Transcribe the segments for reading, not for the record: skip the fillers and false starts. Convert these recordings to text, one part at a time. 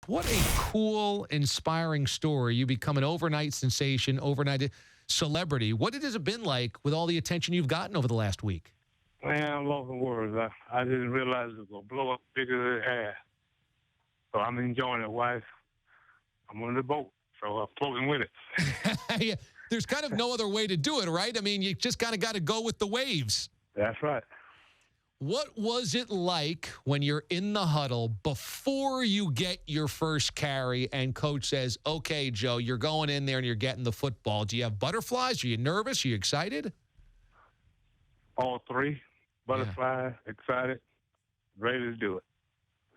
What a cool, inspiring story. You become an overnight sensation, overnight celebrity. What has it been like with all the attention you've gotten over the last week? Man, I'm lost for words. I didn't realize it was going to blow up bigger than it has. So I'm enjoying it, wife. I'm on the boat, so I'm floating with it. Yeah, there's kind of no other way to do it, right? I mean, you just kind of got to go with the waves. That's right. What was it like when you're in the huddle before you get your first carry and coach says, okay, Joe, you're going in there and you're getting the football? Do you have butterflies? Are you nervous? Are you excited? All three. Butterfly, excited, ready to do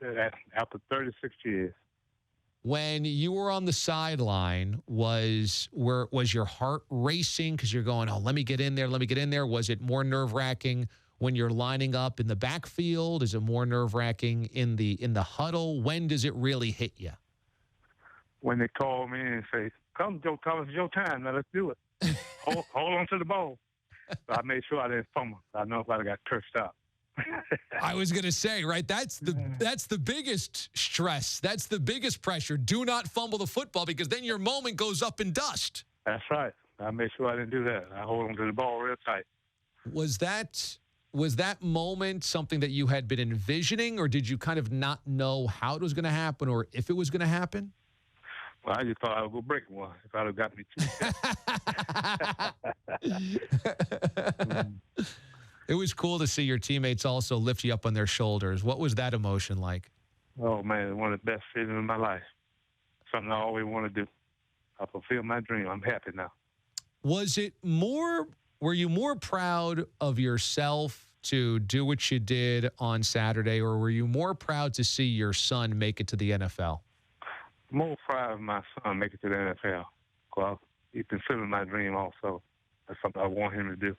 it. After 36 years. When you were on the sideline, was your heart racing because you're going, oh, let me get in there, let me get in there? Was it more nerve-wracking when you're lining up in the backfield? Is it more nerve-wracking in the huddle? When does it really hit you? When they call me and say, come, Joe Thomas, it's your time. Now let's do it. hold on to the ball. So I made sure I didn't fumble. I know if I got cursed out. I was going to say, right, that's the biggest stress. That's the biggest pressure. Do not fumble the football because then your moment goes up in dust. That's right. I made sure I didn't do that. I hold on to the ball real tight. Was that moment something that you had been envisioning, or did you kind of not know how it was going to happen or if it was going to happen? Well, I just thought I would go break one if I'd have got me two. It was cool to see your teammates also lift you up on their shoulders. What was that emotion like? Oh, man, one of the best feelings in my life. Something I always want to do. I fulfilled my dream. I'm happy now. Were you more proud of yourself to do what you did on Saturday, or were you more proud to see your son make it to the NFL? More proud of my son making it to the NFL. Well, he's fulfilling my dream also. That's something I want him to do.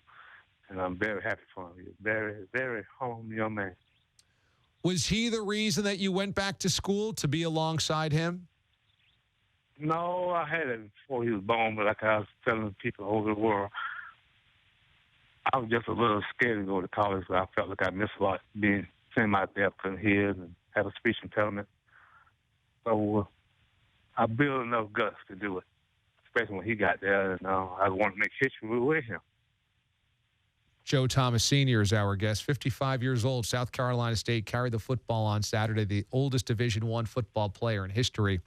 And I'm very happy for him. He's a very, very humble young man. Was he the reason that you went back to school, to be alongside him? No, I had it before he was born, but like I was telling people over the world, I was just a little scared to go to college. I felt like I missed a lot being sitting out there, couldn't hear and have a speech impediment. So I built enough guts to do it, especially when he got there, and I want to make history with him. Joe Thomas Sr. is our guest, 55 years old, South Carolina State, carried the football on Saturday, the oldest Division I football player in history.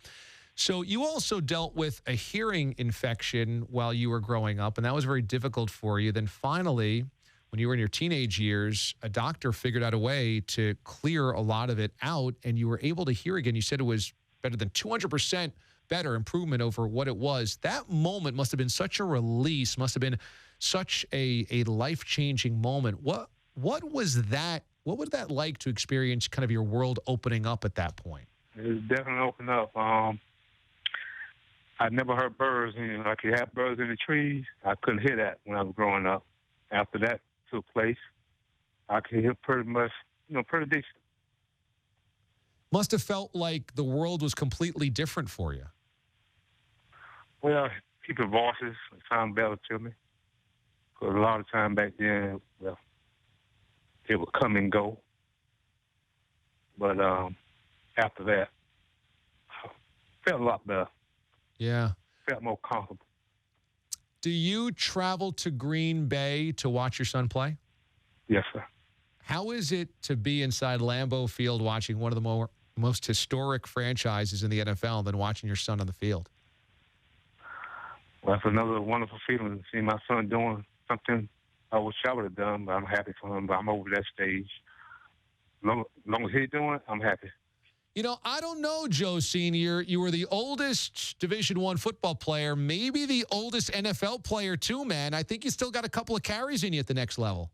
So you also dealt with a hearing infection while you were growing up, and that was very difficult for you. Then finally, when you were in your teenage years, a doctor figured out a way to clear a lot of it out, and you were able to hear again. You said it was better than 200% better improvement over what it was. That moment must have been such a release, must have been such a life-changing moment. What was that? What was that like to experience kind of your world opening up at that point? It was definitely opened up. I never heard birds. Like you have birds in the trees. I couldn't hear that when I was growing up. After that took place, I could hear pretty much, pretty decent. Must have felt like the world was completely different for you. Well, people's voices sound better to me. Because a lot of time back then, well, it would come and go. But after that, I felt a lot better. Yeah. Felt more comfortable. Do you travel to Green Bay to watch your son play? Yes, sir. How is it to be inside Lambeau Field watching one of the most historic franchises in the NFL and then watching your son on the field? Well, that's another wonderful feeling to see my son doing something I wish I would have done, but I'm happy for him. But I'm over that stage. Long as he's doing it, I'm happy. I don't know, Joe Sr. You were the oldest Division I football player, maybe the oldest NFL player too, man. I think you still got a couple of carries in you at the next level.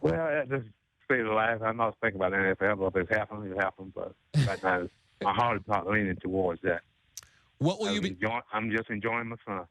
Well, just stay alive. I'm not thinking about the NFL, but if it happens, it happens. But right now, my heart is not leaning towards that. What will you be? I'm just enjoying my son.